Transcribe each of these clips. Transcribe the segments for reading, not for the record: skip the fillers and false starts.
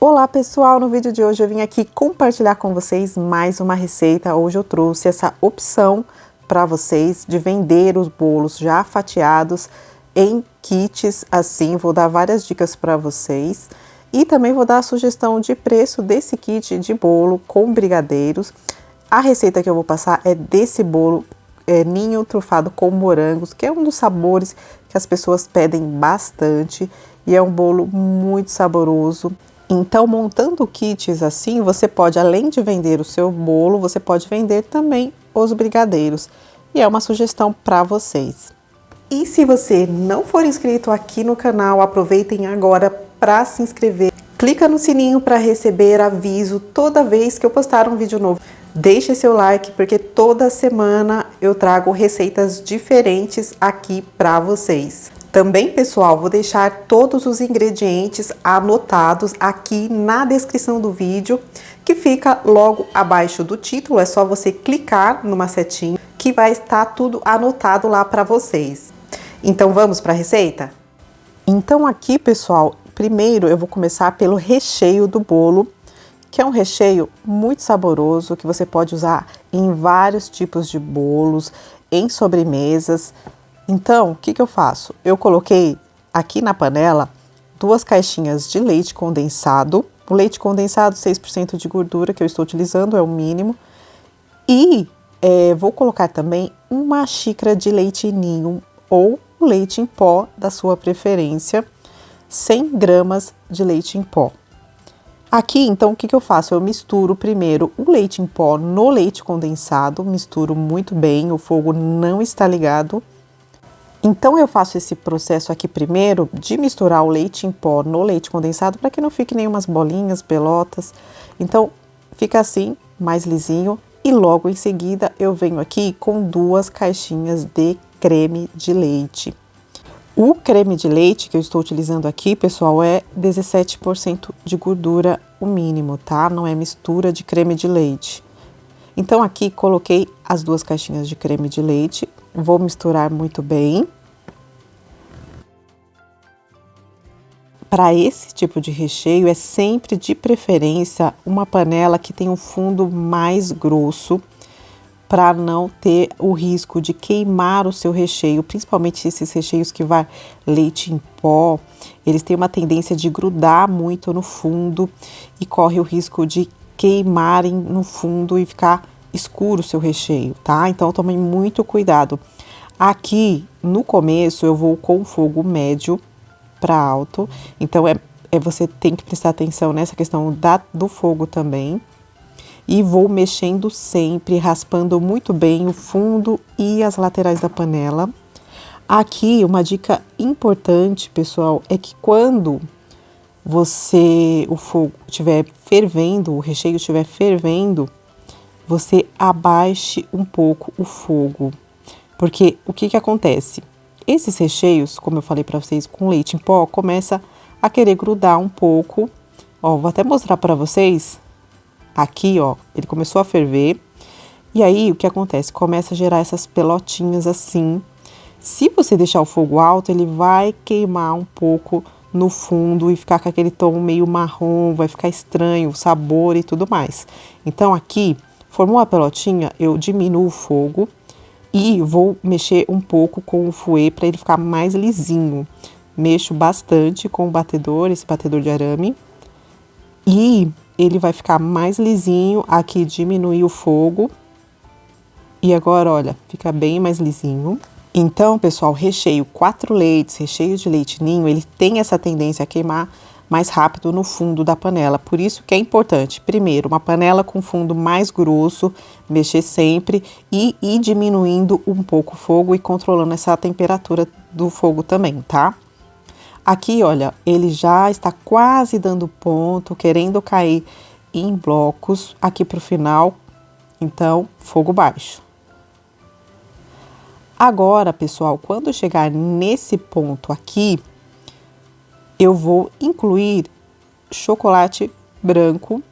Olá pessoal, no vídeo de hoje eu vim aqui compartilhar com vocês mais uma receita. Hoje eu trouxe essa opção para vocês de vender os bolos já fatiados em kits assim. Vou dar várias dicas para vocês e também vou dar a sugestão de preço desse kit de bolo com brigadeiros. A receita que eu vou passar é desse bolo ninho trufado com morangos, que é um dos sabores que as pessoas pedem bastante e é um bolo muito saboroso. Então, montando kits assim, você pode, além de vender o seu bolo, você pode vender também os brigadeiros. E é uma sugestão para vocês. E se você não for inscrito aqui no canal, aproveitem agora para se inscrever. Clica no sininho para receber aviso toda vez que eu postar um vídeo novo. Deixe seu like, porque toda semana eu trago receitas diferentes aqui para vocês. Também, pessoal, vou deixar todos os ingredientes anotados aqui na descrição do vídeo, que fica logo abaixo do título. É só você clicar numa setinha que vai estar tudo anotado lá para vocês. Então, vamos para a receita? Então, aqui, pessoal, primeiro eu vou começar pelo recheio do bolo, que é um recheio muito saboroso, que você pode usar em vários tipos de bolos, em sobremesas. Então, o que eu faço? Eu coloquei aqui na panela 2 caixinhas de leite condensado. O leite condensado, 6% de gordura que eu estou utilizando, é o mínimo. E vou colocar também 1 xícara de leite ninho ou leite em pó da sua preferência, 100 gramas de leite em pó. Aqui, então, o que eu faço? Eu misturo primeiro o leite em pó no leite condensado, misturo muito bem, o fogo não está ligado. Então, eu faço esse processo aqui primeiro de misturar o leite em pó no leite condensado para que não fique nenhumas bolinhas, pelotas. Então, fica assim, mais lisinho. E logo em seguida, eu venho aqui com 2 caixinhas de creme de leite. O creme de leite que eu estou utilizando aqui, pessoal, é 17% de gordura, o mínimo, tá? Não é mistura de creme de leite. Então, aqui coloquei as 2 caixinhas de creme de leite. Vou misturar muito bem. Para esse tipo de recheio, é sempre de preferência uma panela que tenha um fundo mais grosso, para não ter o risco de queimar o seu recheio, principalmente esses recheios que vai leite em pó, eles têm uma tendência de grudar muito no fundo e corre o risco de queimarem no fundo e ficar escuro o seu recheio, tá? Então, tomem muito cuidado. Aqui, no começo, eu vou com fogo médio para alto, então você tem que prestar atenção nessa questão do fogo também. E vou mexendo sempre, raspando muito bem o fundo e as laterais da panela. Aqui, uma dica importante, pessoal, é que quando o fogo estiver fervendo, o recheio estiver fervendo, você abaixe um pouco o fogo. Porque o que acontece? Esses recheios, como eu falei para vocês, com leite em pó, começa a querer grudar um pouco. Ó, vou até mostrar para vocês. Aqui, ó, ele começou a ferver. E aí, o que acontece? Começa a gerar essas pelotinhas assim. Se você deixar o fogo alto, ele vai queimar um pouco no fundo e ficar com aquele tom meio marrom, vai ficar estranho o sabor e tudo mais. Então, aqui, formou a pelotinha, eu diminuo o fogo e vou mexer um pouco com o fouet para ele ficar mais lisinho. Mexo bastante com o batedor, esse batedor de arame. E ele vai ficar mais lisinho. Aqui diminui o fogo. E agora, olha, fica bem mais lisinho. Então, pessoal, recheio 4 leites, recheio de leite ninho, ele tem essa tendência a queimar mais rápido no fundo da panela. Por isso que é importante, primeiro, uma panela com fundo mais grosso, mexer sempre e ir diminuindo um pouco o fogo e controlando essa temperatura do fogo também, tá? Aqui, olha, ele já está quase dando ponto, querendo cair em blocos aqui pro final, então, fogo baixo. Agora, pessoal, quando chegar nesse ponto aqui, eu vou incluir chocolate branco,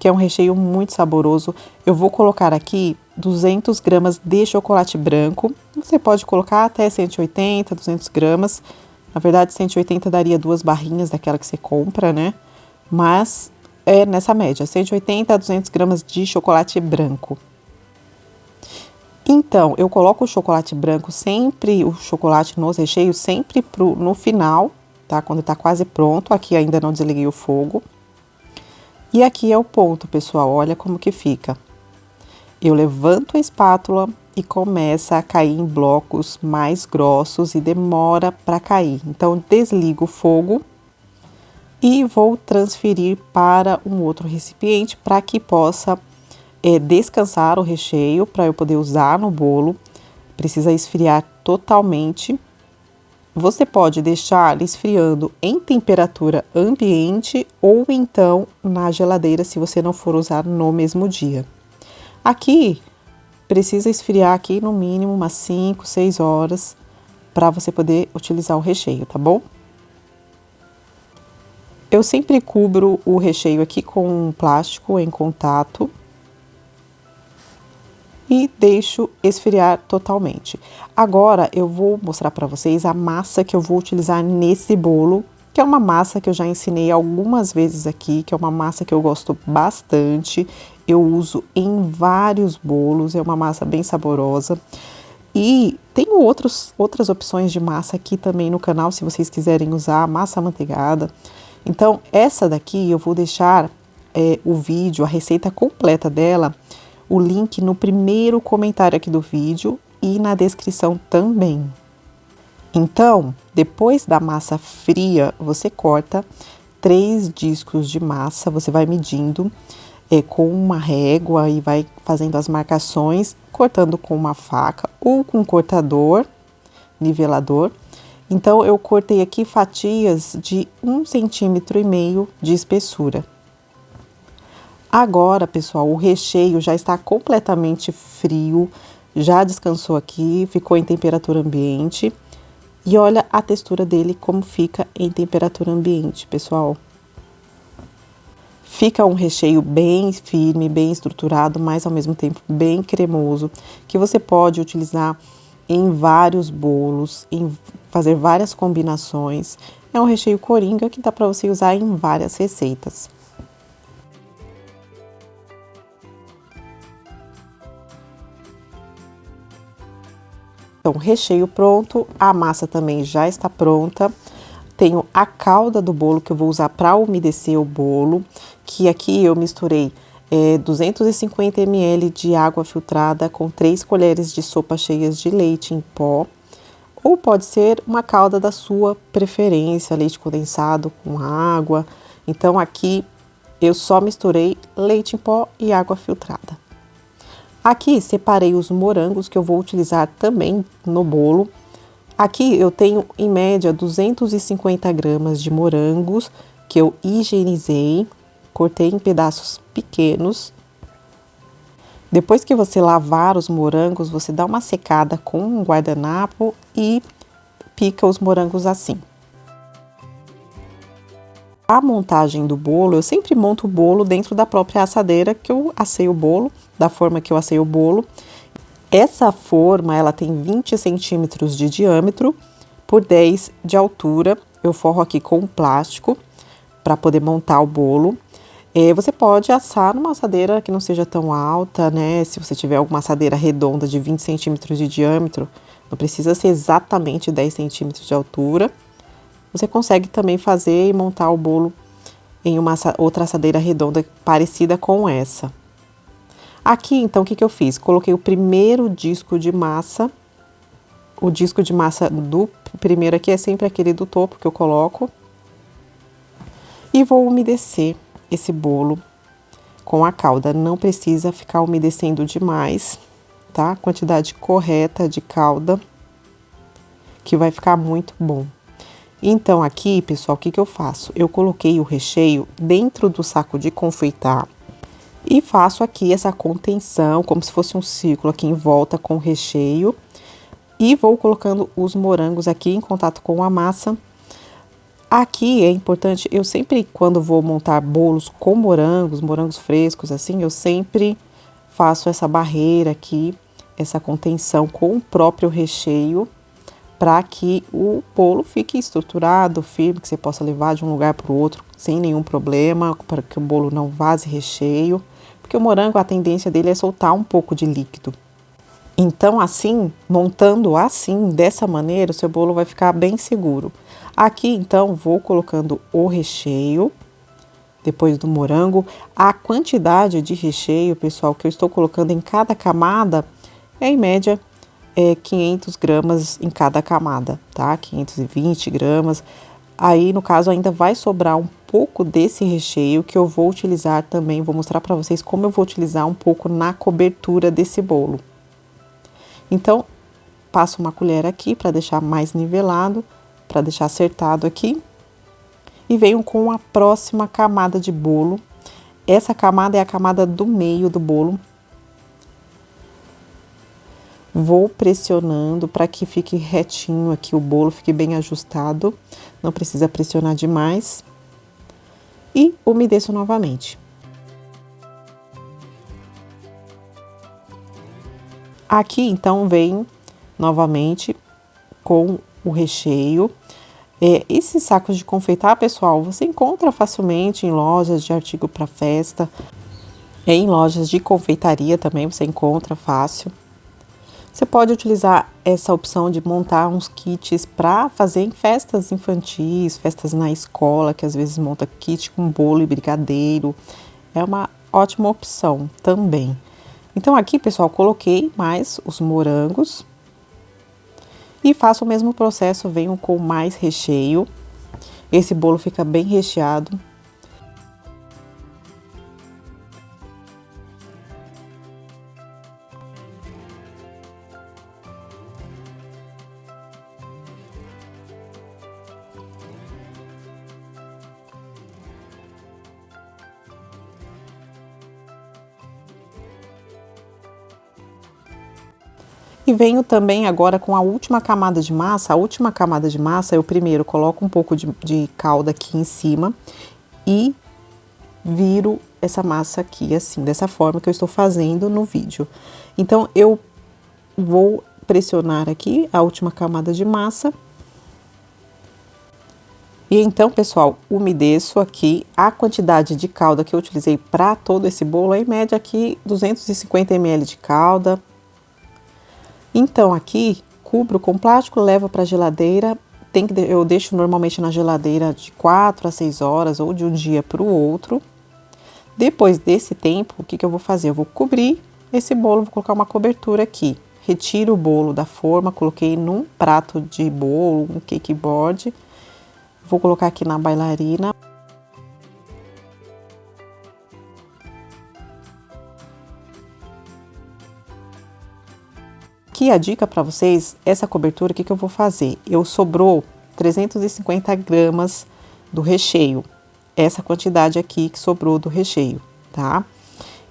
que é um recheio muito saboroso. Eu vou colocar aqui 200 gramas de chocolate branco, você pode colocar até 180, 200 gramas. Na verdade, 180 daria 2 barrinhas daquela que você compra, né? mas é nessa média, 180 a 200 gramas de chocolate branco. Então, eu coloco o chocolate branco sempre, o chocolate nos recheios, sempre no final, tá? Quando tá quase pronto, aqui ainda não desliguei o fogo. E aqui é o ponto, pessoal, olha como que fica. Eu levanto a espátula e começa a cair em blocos mais grossos e demora para cair. Então, desligo o fogo e vou transferir para um outro recipiente para que possa descansar o recheio para eu poder usar no bolo. Precisa esfriar totalmente. Você pode deixar esfriando em temperatura ambiente ou então na geladeira se você não for usar no mesmo dia. Aqui precisa esfriar aqui no mínimo umas 5, 6 horas para você poder utilizar o recheio, tá bom? Eu sempre cubro o recheio aqui com um plástico em contato e deixo esfriar totalmente. Agora eu vou mostrar para vocês a massa que eu vou utilizar nesse bolo, que é uma massa que eu já ensinei algumas vezes aqui, que é uma massa que eu gosto bastante. Eu uso em vários bolos, é uma massa bem saborosa. E tenho outras opções de massa aqui também no canal, se vocês quiserem usar massa amanteigada. Então, essa daqui eu vou deixar o vídeo, a receita completa dela, o link no primeiro comentário aqui do vídeo e na descrição também. Então, depois da massa fria, você corta 3 discos de massa, você vai medindo com uma régua e vai fazendo as marcações, cortando com uma faca ou com um cortador, nivelador. Então, eu cortei aqui fatias de 1,5 centímetro de espessura. Agora, pessoal, o recheio já está completamente frio, já descansou aqui, ficou em temperatura ambiente. E olha a textura dele como fica em temperatura ambiente, pessoal. Fica um recheio bem firme, bem estruturado, mas ao mesmo tempo bem cremoso, que você pode utilizar em vários bolos, em fazer várias combinações. É um recheio coringa que dá para você usar em várias receitas. Então, recheio pronto, a massa também já está pronta. Tenho a calda do bolo que eu vou usar para umedecer o bolo, que aqui eu misturei 250 ml de água filtrada com 3 colheres de sopa cheias de leite em pó, ou pode ser uma calda da sua preferência, leite condensado com água. Então aqui eu só misturei leite em pó e água filtrada. Aqui separei os morangos que eu vou utilizar também no bolo. Aqui eu tenho em média 250 gramas de morangos que eu higienizei, cortei em pedaços pequenos. Depois que você lavar os morangos, você dá uma secada com um guardanapo e pica os morangos assim. A montagem do bolo, eu sempre monto o bolo dentro da própria assadeira que eu assei o bolo, da forma que eu assei o bolo. Essa forma, ela tem 20 centímetros de diâmetro por 10 de altura. Eu forro aqui com plástico para poder montar o bolo. Você pode assar numa assadeira que não seja tão alta, né? Se você tiver alguma assadeira redonda de 20 centímetros de diâmetro, não precisa ser exatamente 10 centímetros de altura. Você consegue também fazer e montar o bolo em uma outra assadeira redonda parecida com essa. Aqui, então, o que eu fiz? Coloquei o primeiro disco de massa. O disco de massa do primeiro aqui é sempre aquele do topo que eu coloco. E vou umedecer esse bolo com a calda. Não precisa ficar umedecendo demais, tá? Quantidade correta de calda, que vai ficar muito bom. Então, aqui, pessoal, o que eu faço? Eu coloquei o recheio dentro do saco de confeitar e faço aqui essa contenção, como se fosse um círculo aqui em volta com o recheio. E vou colocando os morangos aqui em contato com a massa. Aqui é importante, eu sempre, quando vou montar bolos com morangos frescos, assim, eu sempre faço essa barreira aqui, essa contenção com o próprio recheio, para que o bolo fique estruturado, firme, que você possa levar de um lugar para o outro sem nenhum problema, para que o bolo não vaze recheio, porque o morango, a tendência dele é soltar um pouco de líquido. Então, assim, montando assim, dessa maneira, o seu bolo vai ficar bem seguro. Aqui, então, vou colocando o recheio, depois do morango. A quantidade de recheio, pessoal, que eu estou colocando em cada camada é, em média, 500 gramas em cada camada, tá? 520 gramas. Aí, no caso, ainda vai sobrar um pouco desse recheio que eu vou utilizar também. Vou mostrar para vocês como eu vou utilizar um pouco na cobertura desse bolo. Então, passo uma colher aqui para deixar mais nivelado, para deixar acertado aqui. E venho com a próxima camada de bolo. Essa camada é a camada do meio do bolo. Vou pressionando para que fique retinho aqui o bolo, fique bem ajustado. Não precisa pressionar demais. E umedeço novamente. Aqui, então, vem novamente com o recheio. Esses sacos de confeitar, pessoal, você encontra facilmente em lojas de artigo para festa. Em lojas de confeitaria também você encontra fácil. Você pode utilizar essa opção de montar uns kits para fazer em festas infantis, festas na escola, que às vezes monta kit com bolo e brigadeiro. É uma ótima opção também. Então aqui, pessoal, coloquei mais os morangos. E faço o mesmo processo, venho com mais recheio. Esse bolo fica bem recheado. E venho também agora com a última camada de massa. A última camada de massa, eu primeiro coloco um pouco de calda aqui em cima e viro essa massa aqui, assim, dessa forma que eu estou fazendo no vídeo. Então, eu vou pressionar aqui a última camada de massa. E então, pessoal, umedeço aqui a quantidade de calda que eu utilizei para todo esse bolo, em média aqui 250 ml de calda. Então, aqui, cubro com plástico, levo para a geladeira. Eu deixo normalmente na geladeira de 4 a 6 horas ou de um dia para o outro. Depois desse tempo, o que eu vou fazer? Eu vou cobrir esse bolo, vou colocar uma cobertura aqui. Retiro o bolo da forma, coloquei num prato de bolo, um cake board. Vou colocar aqui na bailarina. Aqui a dica para vocês, essa cobertura, o que eu vou fazer? Sobrou 350 gramas do recheio, essa quantidade aqui que sobrou do recheio, tá?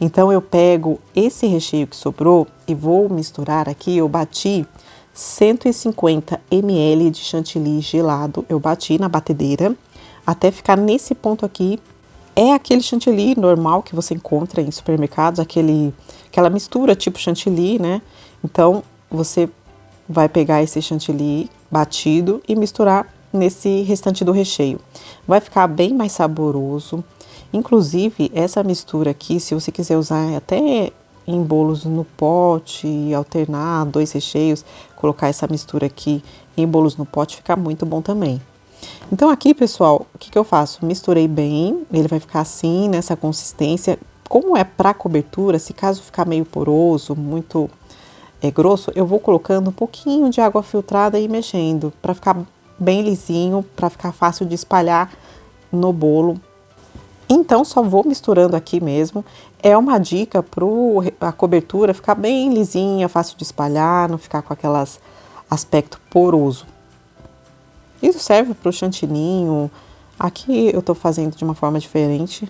Então, eu pego esse recheio que sobrou e vou misturar aqui, eu bati 150 ml de chantilly gelado, eu bati na batedeira, até ficar nesse ponto aqui. É aquele chantilly normal que você encontra em supermercados, aquela mistura tipo chantilly, né? Então, você vai pegar esse chantilly batido e misturar nesse restante do recheio. Vai ficar bem mais saboroso. Inclusive, essa mistura aqui, se você quiser usar até em bolos no pote, alternar 2 recheios, colocar essa mistura aqui em bolos no pote, fica muito bom também. Então aqui, pessoal, o que eu faço? Misturei bem, ele vai ficar assim, nessa consistência. Como é para cobertura, se caso ficar meio poroso, muito grosso, eu vou colocando um pouquinho de água filtrada e mexendo, para ficar bem lisinho, para ficar fácil de espalhar no bolo. Então, só vou misturando aqui mesmo. É uma dica para a cobertura ficar bem lisinha, fácil de espalhar, não ficar com aquelas aspecto poroso. Isso serve para o chantininho. Aqui eu tô fazendo de uma forma diferente.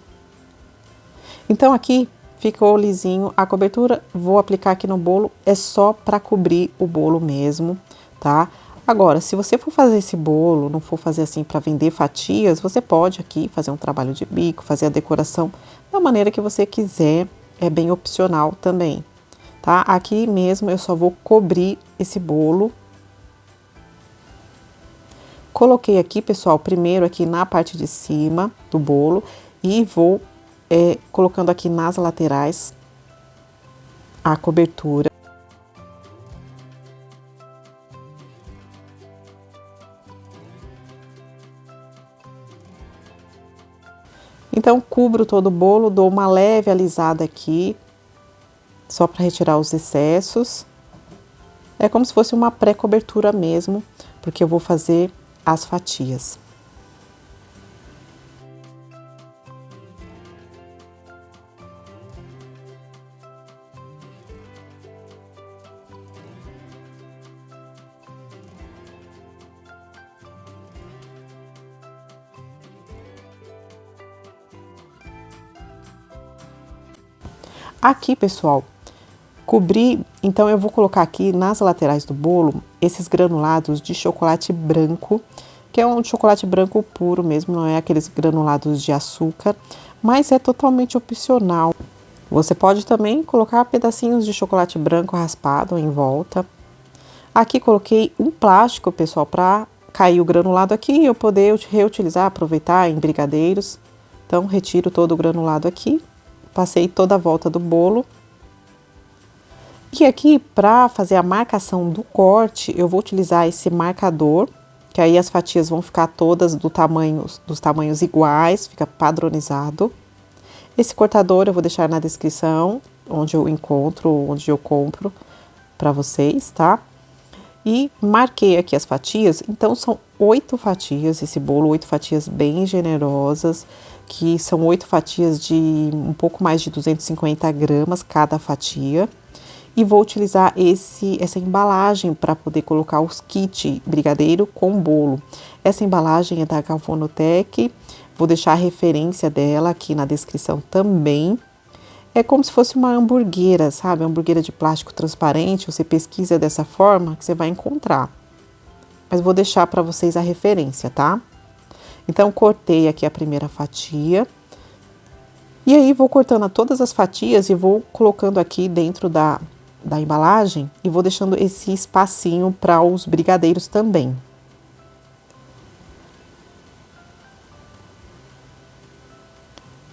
Então, aqui ficou lisinho a cobertura. Vou aplicar aqui no bolo, é só para cobrir o bolo mesmo, tá? Agora, se você for fazer esse bolo, não for fazer assim para vender fatias, você pode aqui fazer um trabalho de bico, fazer a decoração da maneira que você quiser, é bem opcional também, tá? Aqui mesmo eu só vou cobrir esse bolo Coloquei aqui, pessoal, primeiro aqui na parte de cima do bolo e vou colocando aqui nas laterais a cobertura. Então, cubro todo o bolo, dou uma leve alisada aqui, só para retirar os excessos. É como se fosse uma pré-cobertura mesmo, porque eu vou fazer as fatias. Aqui, pessoal, cobri, então eu vou colocar aqui nas laterais do bolo esses granulados de chocolate branco, que é um chocolate branco puro mesmo, não é aqueles granulados de açúcar, mas é totalmente opcional. Você pode também colocar pedacinhos de chocolate branco raspado em volta. Aqui coloquei um plástico, pessoal, para cair o granulado aqui e eu poder reutilizar, aproveitar em brigadeiros. Então, retiro todo o granulado aqui. Passei toda a volta do bolo. E aqui, para fazer a marcação do corte, eu vou utilizar esse marcador, que aí as fatias vão ficar todas dos tamanhos iguais, fica padronizado. Esse cortador eu vou deixar na descrição, onde eu encontro, onde eu compro para vocês, tá? E marquei aqui as fatias, então são 8 fatias, esse bolo, 8 fatias bem generosas, que são 8 fatias de um pouco mais de 250 gramas cada fatia. E vou utilizar essa embalagem para poder colocar os kits brigadeiro com bolo. Essa embalagem é da Galvanotec, vou deixar a referência dela aqui na descrição também. É como se fosse uma hamburguera, sabe? Uma hamburguera de plástico transparente, você pesquisa dessa forma que você vai encontrar. Mas vou deixar para vocês a referência, tá? Então, cortei aqui a primeira fatia. E aí, vou cortando todas as fatias e vou colocando aqui dentro da embalagem e vou deixando esse espacinho para os brigadeiros também.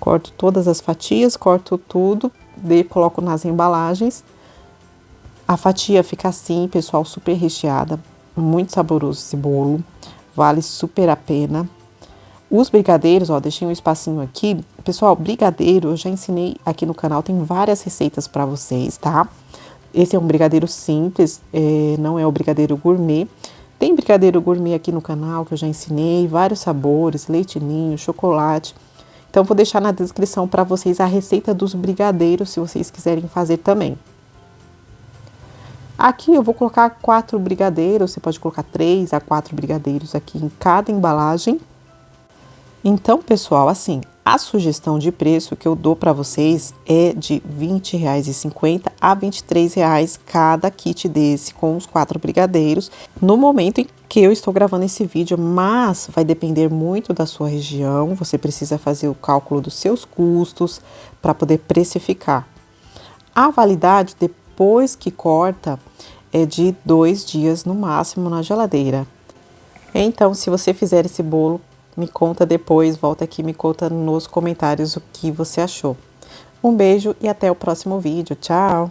Corto todas as fatias, corto tudo, coloco nas embalagens. A fatia fica assim, pessoal, super recheada, muito saboroso esse bolo, vale super a pena. Os brigadeiros, ó, deixei um espacinho aqui. Pessoal, brigadeiro, eu já ensinei aqui no canal, tem várias receitas para vocês, tá? Esse é um brigadeiro simples, não é o brigadeiro gourmet. Tem brigadeiro gourmet aqui no canal que eu já ensinei, vários sabores, leite ninho, chocolate. Então, vou deixar na descrição para vocês a receita dos brigadeiros, se vocês quiserem fazer também. Aqui eu vou colocar 4 brigadeiros, você pode colocar 3 a 4 brigadeiros aqui em cada embalagem. Então, pessoal, assim, a sugestão de preço que eu dou para vocês é de R$ 20,50 a R$ 23,00 cada kit desse com os 4 brigadeiros, no momento em que eu estou gravando esse vídeo, mas vai depender muito da sua região, você precisa fazer o cálculo dos seus custos para poder precificar. A validade, depois que corta, é de 2 dias no máximo na geladeira. Então, se você fizer esse bolo, me conta depois, volta aqui e me conta nos comentários o que você achou. Um beijo e até o próximo vídeo. Tchau!